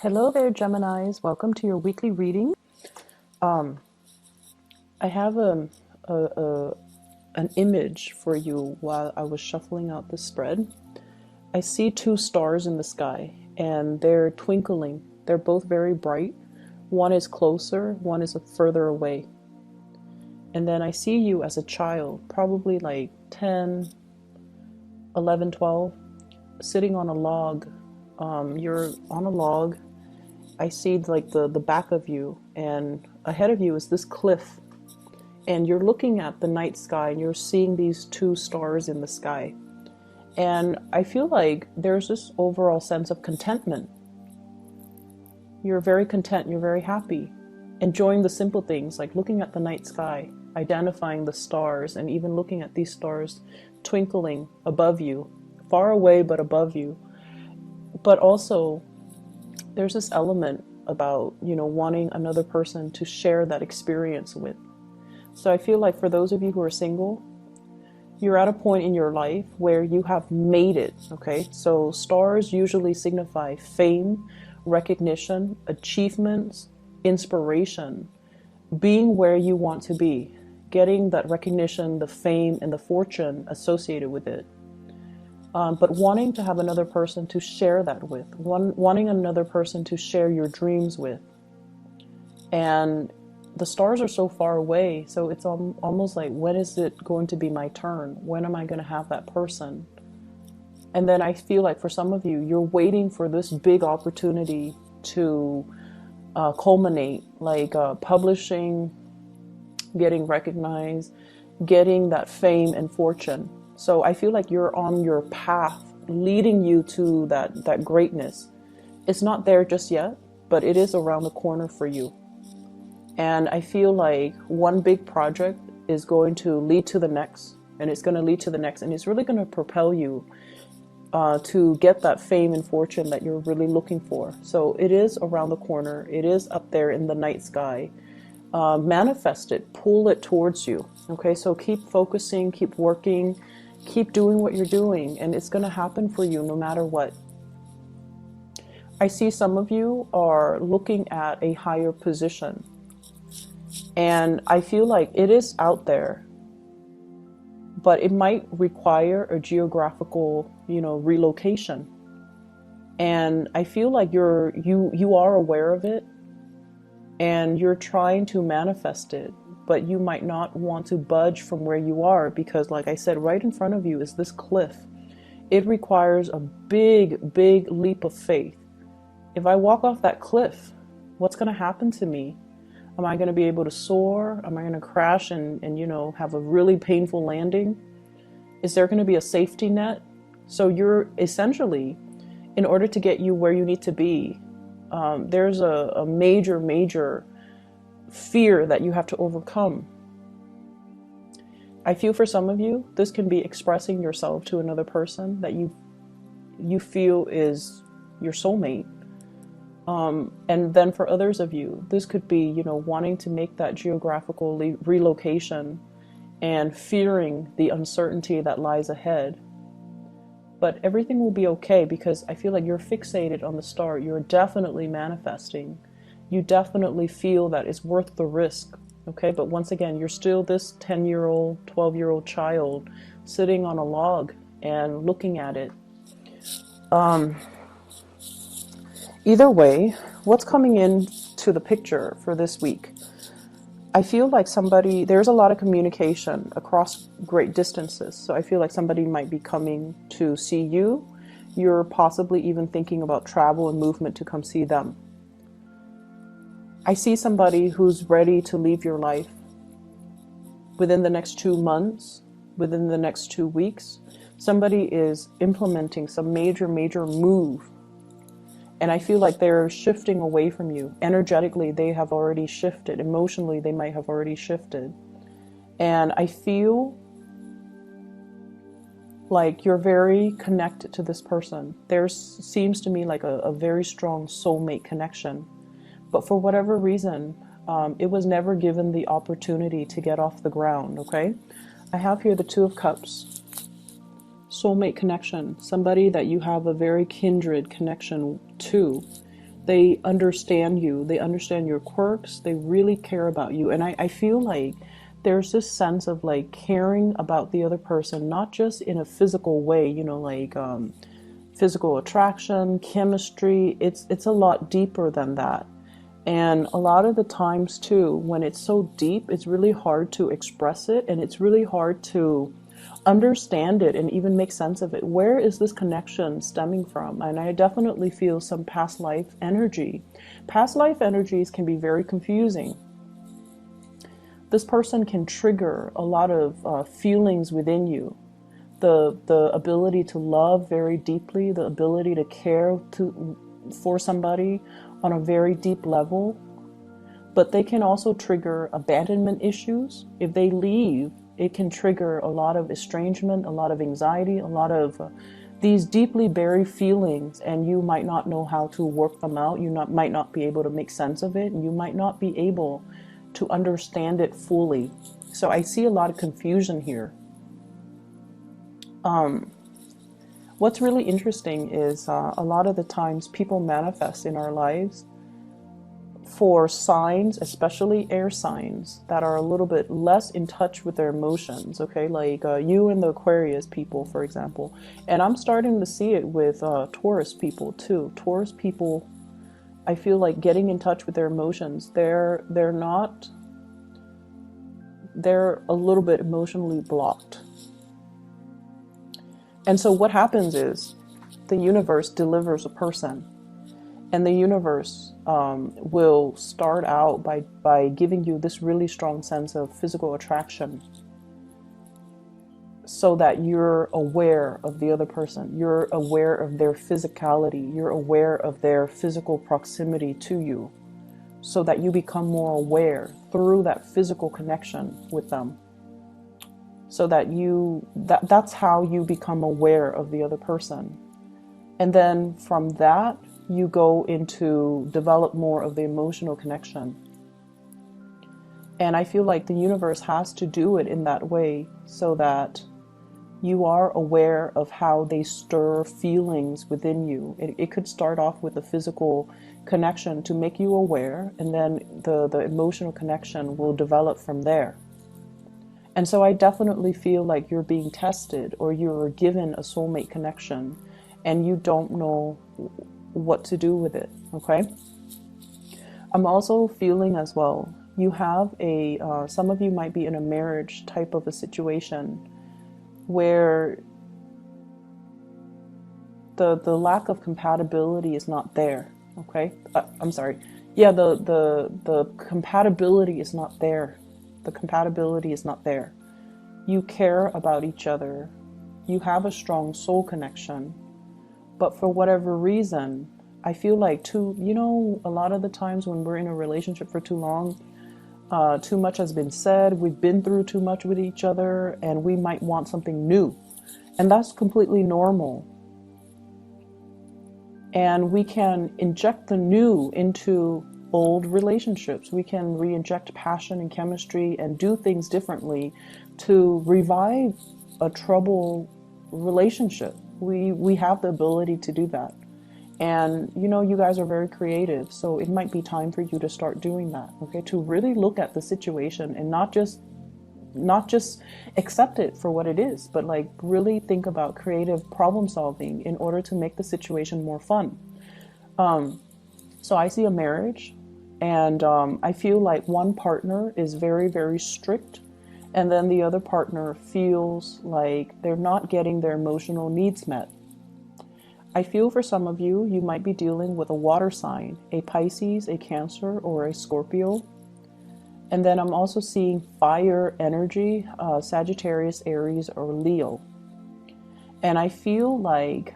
Hello there, Geminis. Welcome to your weekly reading. I have an image for you while I was shuffling out the spread. I see two stars in the sky and they're twinkling. They're both very bright. One is closer, one is further away. And then I see you as a child, probably like 10, 11, 12, sitting on a log. You're on a log. I see like the back of you, and ahead of you is this cliff, and you're looking at the night sky and you're seeing these two stars in the sky. And I feel like there's this overall sense of contentment. You're very content, you're very happy, enjoying the simple things like looking at the night sky, identifying the stars, and even looking at these stars twinkling above you, far away but above you. But also there's this element about, wanting another person to share that experience with. So I feel like for those of you who are single, you're at a point in your life where you have made it, okay? So stars usually signify fame, recognition, achievements, inspiration, being where you want to be, getting that recognition, the fame, and the fortune associated with it. But wanting to have another person to share that with, wanting another person to share your dreams with. And the stars are so far away, so it's almost like, when is it going to be my turn? When am I going to have that person? And then I feel like for some of you, you're waiting for this big opportunity to culminate, like publishing, getting recognized, getting that fame and fortune. So I feel like you're on your path leading you to that greatness. It's not there just yet, but it is around the corner for you. And I feel like one big project is going to lead to the next, and it's going to lead to the next, and it's really going to propel you to get that fame and fortune that you're really looking for. So it is around the corner. It is up there in the night sky. Manifest it, pull it towards you. Okay, so keep focusing, keep working, keep doing what you're doing, and it's going to happen for you no matter what. I see some of you are looking at a higher position, and I feel like it is out there, but it might require a geographical, relocation. And I feel like you are aware of it, and you're trying to manifest it, but you might not want to budge from where you are because, like I said, right in front of you is this cliff. It requires a big, big leap of faith. If I walk off that cliff, what's going to happen to me? Am I going to be able to soar? Am I going to crash and have a really painful landing? Is there going to be a safety net? So you're essentially, in order to get you where you need to be, there's a major fear that you have to overcome. I feel for some of you, this can be expressing yourself to another person that you feel is your soulmate. And then for others of you, this could be, wanting to make that geographical relocation and fearing the uncertainty that lies ahead. But everything will be okay because I feel like you're fixated on the star. You're definitely manifesting. You definitely feel that it's worth the risk, okay? But once again, you're still this 10-year-old, 12-year-old child sitting on a log and looking at it. Either way, what's coming into the picture for this week? I feel like there's a lot of communication across great distances. So I feel like somebody might be coming to see you. You're possibly even thinking about travel and movement to come see them. I see somebody who's ready to leave your life within the next 2 months, within the next 2 weeks. Somebody is implementing some major move. And I feel like they're shifting away from you. Energetically, they have already shifted. Emotionally, they might have already shifted. And I feel like you're very connected to this person. There seems to me like a very strong soulmate connection. But for whatever reason, it was never given the opportunity to get off the ground, okay? I have here the Two of Cups. Soulmate connection. Somebody that you have a very kindred connection to. They understand you. They understand your quirks. They really care about you. And I feel like there's this sense of like caring about the other person, not just in a physical way, you know, like physical attraction, chemistry. It's a lot deeper than that. And a lot of the times too, when it's so deep, it's really hard to express it, and it's really hard to understand it and even make sense of it. Where is this connection stemming from? And I definitely feel some past life energy. Past life energies can be very confusing. This person can trigger a lot of feelings within you. The ability to love very deeply, the ability to care for somebody on a very deep level. But they can also trigger abandonment issues. If they leave, it can trigger a lot of estrangement, a lot of anxiety, a lot of these deeply buried feelings, and you might not know how to work them out. You might not be able to make sense of it, and you might not be able to understand it fully. So I see a lot of confusion here. What's really interesting is a lot of the times people manifest in our lives for signs, especially air signs, that are a little bit less in touch with their emotions, okay? Like you and the Aquarius people, for example. And I'm starting to see it with Taurus people too. Taurus people, I feel like getting in touch with their emotions, they're a little bit emotionally blocked. And so what happens is the universe delivers a person, and the universe will start out by giving you this really strong sense of physical attraction, so that you're aware of the other person. You're aware of their physicality. You're aware of their physical proximity to you, so that you become more aware through that physical connection with them. So that that's how you become aware of the other person. And then from that, you go into develop more of the emotional connection. And I feel like the universe has to do it in that way, so that you are aware of how they stir feelings within you. It could start off with a physical connection to make you aware, and then the emotional connection will develop from there. And so I definitely feel like you're being tested, or you're given a soulmate connection, and you don't know what to do with it, okay? I'm also feeling as well, you have some of you might be in a marriage type of a situation where the lack of compatibility is not there, okay? I'm sorry. Yeah, the compatibility is not there. The compatibility is not there. You care about each other. You have a strong soul connection. But for whatever reason, I feel like a lot of the times when we're in a relationship for too long, too much has been said, we've been through too much with each other, and we might want something new. And that's completely normal. And we can inject the new into old relationships. We can re-inject passion and chemistry and do things differently to revive a troubled relationship. We have the ability to do that. And you guys are very creative, so it might be time for you to start doing that, okay? To really look at the situation and not just accept it for what it is, but like really think about creative problem solving in order to make the situation more fun. So I see a marriage, and I feel like one partner is very, very strict, and then the other partner feels like they're not getting their emotional needs met. I feel for some of you, you might be dealing with a water sign, a Pisces, a Cancer, or a Scorpio. And then I'm also seeing fire energy, Sagittarius, Aries, or Leo. And I feel like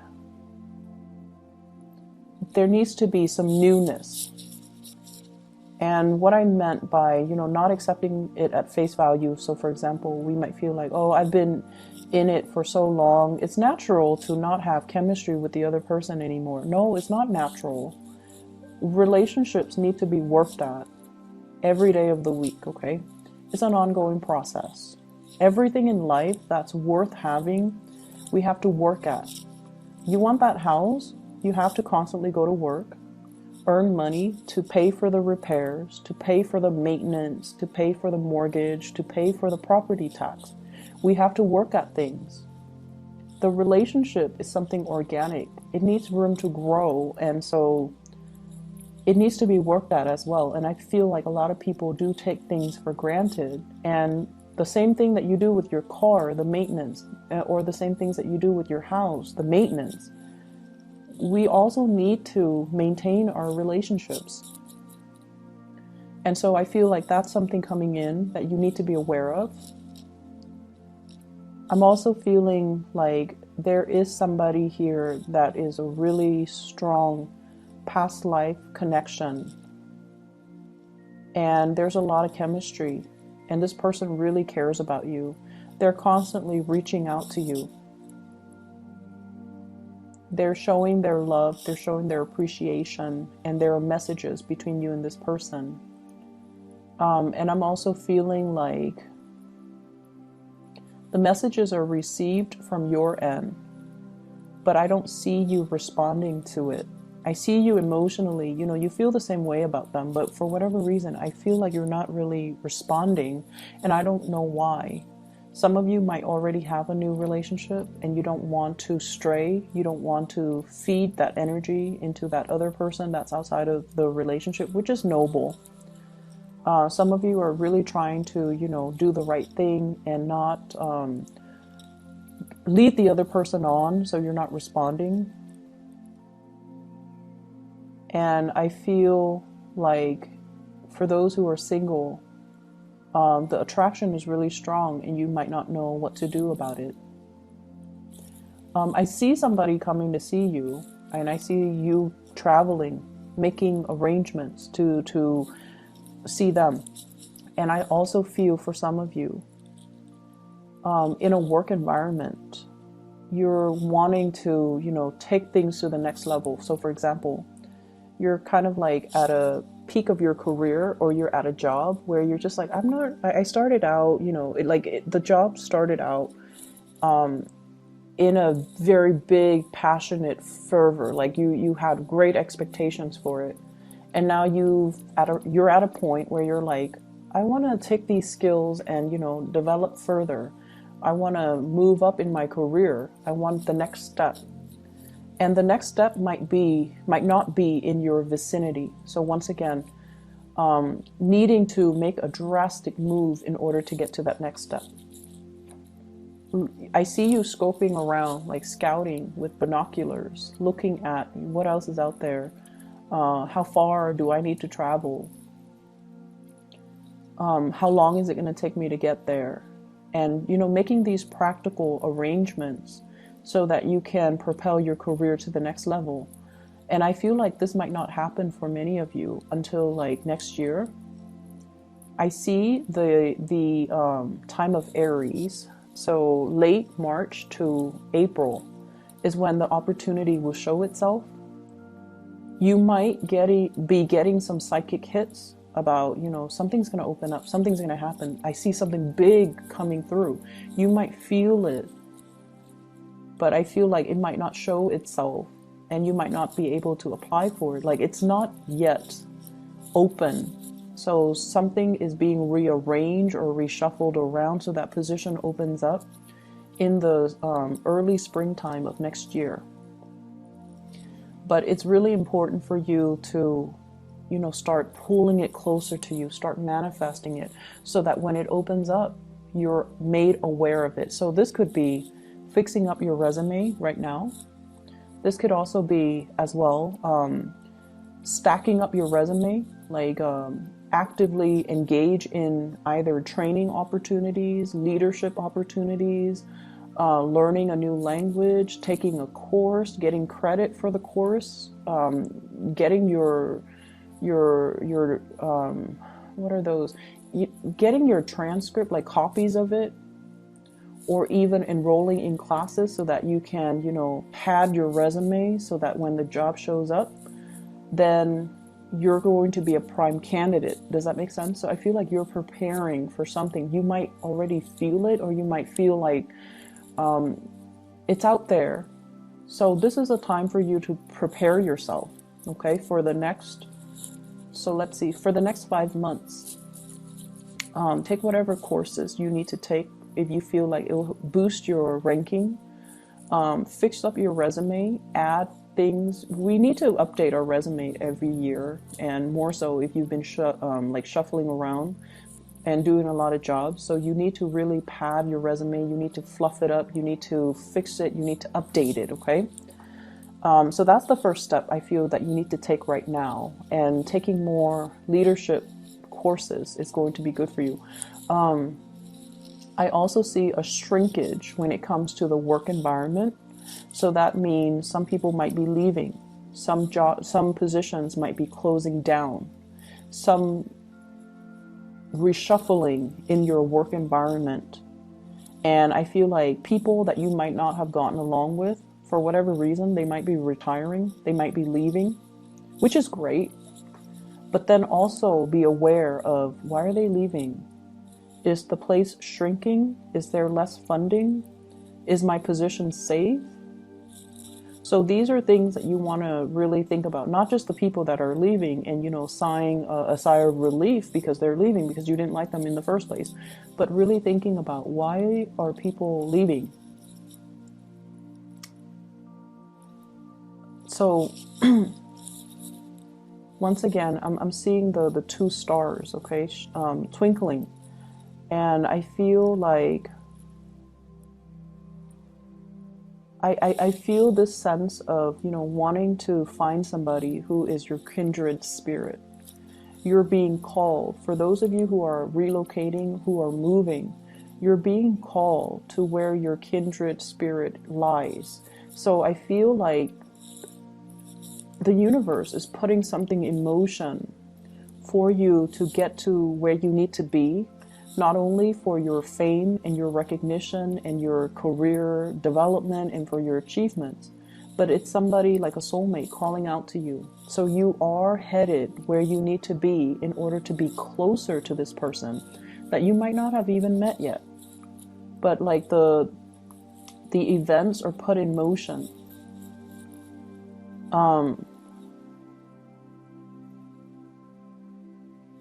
there needs to be some newness. And what I meant by, not accepting it at face value. So for example, we might feel like, oh, I've been in it for so long. It's natural to not have chemistry with the other person anymore. No, it's not natural. Relationships need to be worked at every day of the week, okay? It's an ongoing process. Everything in life that's worth having, we have to work at. You want that house, you have to constantly go to work. earn money to pay for the repairs, to pay for the maintenance, to pay for the mortgage, to pay for the property tax. We have to work at things. The relationship is something organic. It needs room to grow, and so it needs to be worked at as well. And I feel like a lot of people do take things for granted. And the same thing that you do with your car, the maintenance, or the same things that you do with your house, the maintenance, we also need to maintain our relationships. And so I feel like that's something coming in that you need to be aware of. I'm also feeling like there is somebody here that is a really strong past life connection. And there's a lot of chemistry. And this person really cares about you. They're constantly reaching out to you. They're showing their love, they're showing their appreciation, and there are messages between you and this person. And I'm also feeling like the messages are received from your end, but I don't see you responding to it. I see you emotionally, you feel the same way about them, but for whatever reason, I feel like you're not really responding, and I don't know why. Some of you might already have a new relationship and you don't want to stray. You don't want to feed that energy into that other person that's outside of the relationship, which is noble. Some of you are really trying to, do the right thing and not lead the other person on, so you're not responding. And I feel like for those who are single, the attraction is really strong and you might not know what to do about it. I see somebody coming to see you, and I see you traveling, making arrangements to see them. And I also feel for some of you, in a work environment, you're wanting to, take things to the next level. So for example, you're kind of like at a peak of your career, or you're at a job where you're just like, I started out, the job started out in a very big, passionate fervor. Like you had great expectations for it. And now you're at a point where you're like, I want to take these skills and, develop further. I want to move up in my career. I want the next step. And the next step might not be in your vicinity. So once again, needing to make a drastic move in order to get to that next step. I see you scoping around, like scouting with binoculars, looking at what else is out there. How far do I need to travel? How long is it going to take me to get there? And, making these practical arrangements so that you can propel your career to the next level. And I feel like this might not happen for many of you until like next year. I see the time of Aries, so late March to April is when the opportunity will show itself. You might be getting some psychic hits about, something's going to open up, something's going to happen. I see something big coming through. You might feel it, but I feel like it might not show itself and you might not be able to apply for it. Like it's not yet open. So something is being rearranged or reshuffled around so that position opens up in the early springtime of next year. But it's really important for you to, start pulling it closer to you, start manifesting it so that when it opens up, you're made aware of it. So this could be fixing up your resume right now. This could also be as well stacking up your resume, like actively engage in either training opportunities, leadership opportunities, learning a new language, taking a course, getting credit for the course, getting your what are those? Getting your transcript, like copies of it, or even enrolling in classes so that you can, pad your resume so that when the job shows up, then you're going to be a prime candidate. Does that make sense? So I feel like you're preparing for something. You might already feel it, or you might feel like it's out there. So this is a time for you to prepare yourself. okay, for the next, so let's see, for the next 5 months. Take whatever courses you need to take if you feel like it'll boost your ranking. Fix up your resume, add things. We need to update our resume every year, and more so if you've been like shuffling around and doing a lot of jobs. So you need to really pad your resume. You need to fluff it up. You need to fix it. You need to update it, okay? So that's the first step I feel that you need to take right now. And taking more leadership courses is going to be good for you. I also see a shrinkage when it comes to the work environment. So that means some people might be leaving. Some positions might be closing down. Some reshuffling in your work environment. And I feel like people that you might not have gotten along with, for whatever reason, they might be retiring, they might be leaving, which is great. But then also be aware of, why are they leaving? Is the place shrinking? Is there less funding? Is my position safe? So these are things that you want to really think about, not just the people that are leaving and, sighing a sigh of relief because they're leaving because you didn't like them in the first place, but really thinking about, why are people leaving? So once again, I'm seeing the two stars, okay, twinkling. And I feel like I feel this sense of, wanting to find somebody who is your kindred spirit. You're being called. For those of you who are relocating, who are moving, you're being called to where your kindred spirit lies. So I feel like the universe is putting something in motion for you to get to where you need to be, not only for your fame and your recognition and your career development and for your achievements, but it's somebody like a soulmate calling out to you. So you are headed where you need to be in order to be closer to this person that you might not have even met yet. But like the events are put in motion.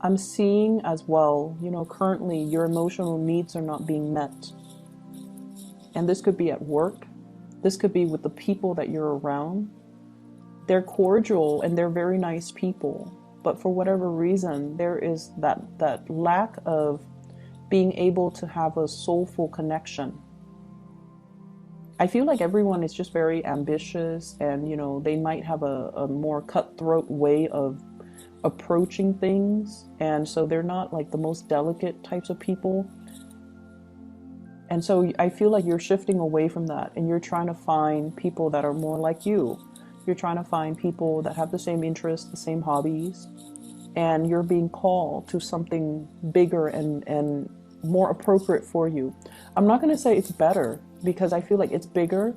I'm seeing as well, currently your emotional needs are not being met. And this could be at work. This could be with the people that you're around. They're cordial and they're very nice people. But for whatever reason, there is that lack of being able to have a soulful connection. I feel like everyone is just very ambitious and, they might have a more cutthroat way of approaching things, and so they're not like the most delicate types of people. And so I feel like you're shifting away from that and you're trying to find people that are more like you. You're trying to find people that have the same interests, the same hobbies, and you're being called to something bigger and more appropriate for you. I'm not going to say it's better, because I feel like it's bigger.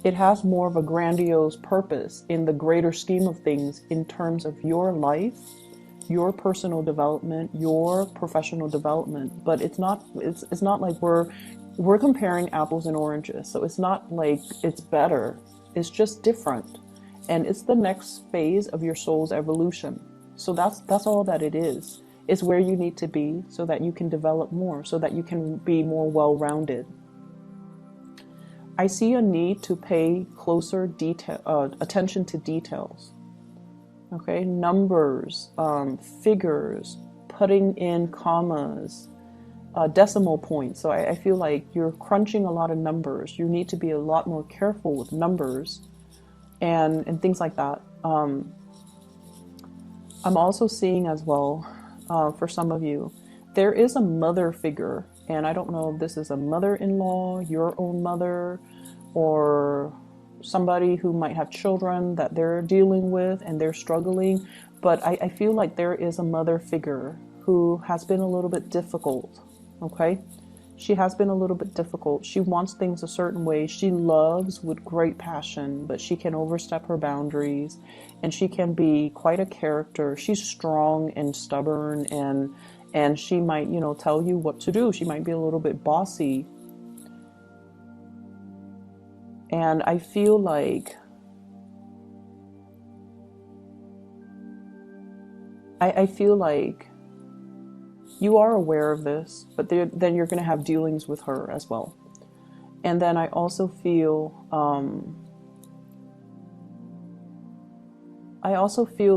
It has more of a grandiose purpose in the greater scheme of things in terms of your life, your personal development, your professional development. But it's not like we're comparing apples and oranges. So it's not like it's better. It's just different. And it's the next phase of your soul's evolution. So that's all that it is. It's where you need to be so that you can develop more, so that you can be more well-rounded. I see a need to pay closer attention to details. Okay, numbers, figures, putting in commas, decimal points. So I feel like you're crunching a lot of numbers. You need to be a lot more careful with numbers and things like that. I'm also seeing as well, for some of you, there is a mother figure. And I don't know if this is a mother-in-law, your own mother, or somebody who might have children that they're dealing with and they're struggling. But I feel like there is a mother figure who has been a little bit difficult, okay? She has been a little bit difficult. She wants things a certain way. She loves with great passion, but she can overstep her boundaries, and she can be quite a character. She's strong and stubborn, and she might, tell you what to do. She might be a little bit bossy. And I feel like I feel like you are aware of this, but then you're going to have dealings with her as well. And then I also feel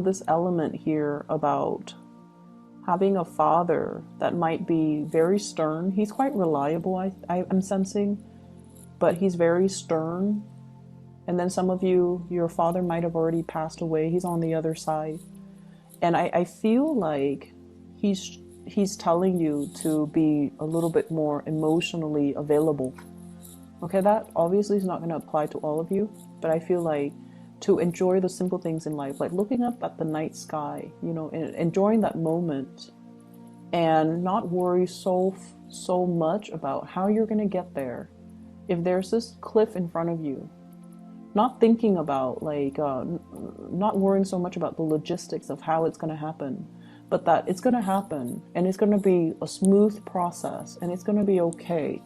this element here about having a father that might be very stern. He's quite reliable, I'm sensing, but he's very stern. And then some of you, your father might have already passed away. He's on the other side. And I feel like he's telling you to be a little bit more emotionally available. Okay, that obviously is not going to apply to all of you, but I feel like to enjoy the simple things in life, like looking up at the night sky, you know, and enjoying that moment, and not worry so much about how you're going to get there. If there's this cliff in front of you, not thinking about like not worrying so much about the logistics of how it's going to happen, but that it's going to happen and it's going to be a smooth process and it's going to be okay.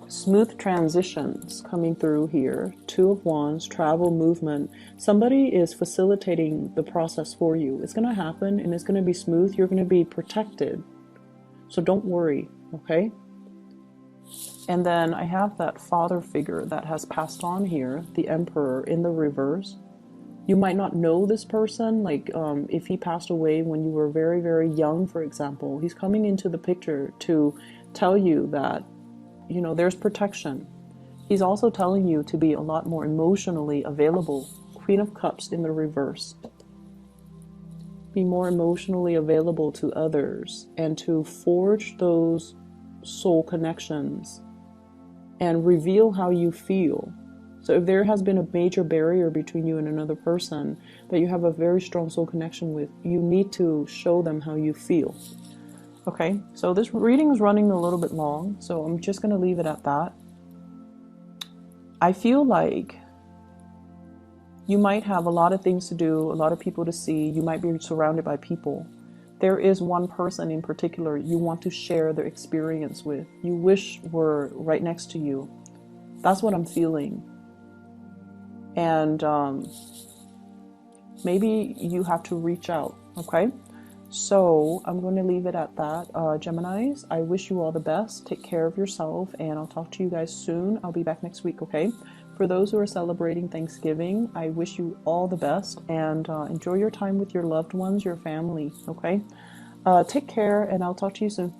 Smooth transitions coming through here. Two of Wands, travel, movement. Somebody is facilitating the process for you. It's going to happen and it's going to be smooth. You're going to be protected. So don't worry, okay? And then I have that father figure that has passed on here, the Emperor in the reverse. You might not know this person, like if he passed away when you were very, very young, for example. He's coming into the picture to tell you that, you know, there's protection. He's also telling you to be a lot more emotionally available. Queen of Cups in the reverse. Be more emotionally available to others and to forge those soul connections and reveal how you feel. So if there has been a major barrier between you and another person that you have a very strong soul connection with, you need to show them how you feel. Okay, so this reading is running a little bit long, so I'm just going to leave it at that. I feel like you might have a lot of things to do, a lot of people to see. You might be surrounded by people. There is one person in particular you want to share their experience with. You wish were right next to you. That's what I'm feeling. And maybe you have to reach out, okay? So I'm going to leave it at that. Geminis, I wish you all the best. Take care of yourself, and I'll talk to you guys soon. I'll be back next week, okay? For those who are celebrating Thanksgiving, I wish you all the best, and enjoy your time with your loved ones, your family, okay? Take care, and I'll talk to you soon.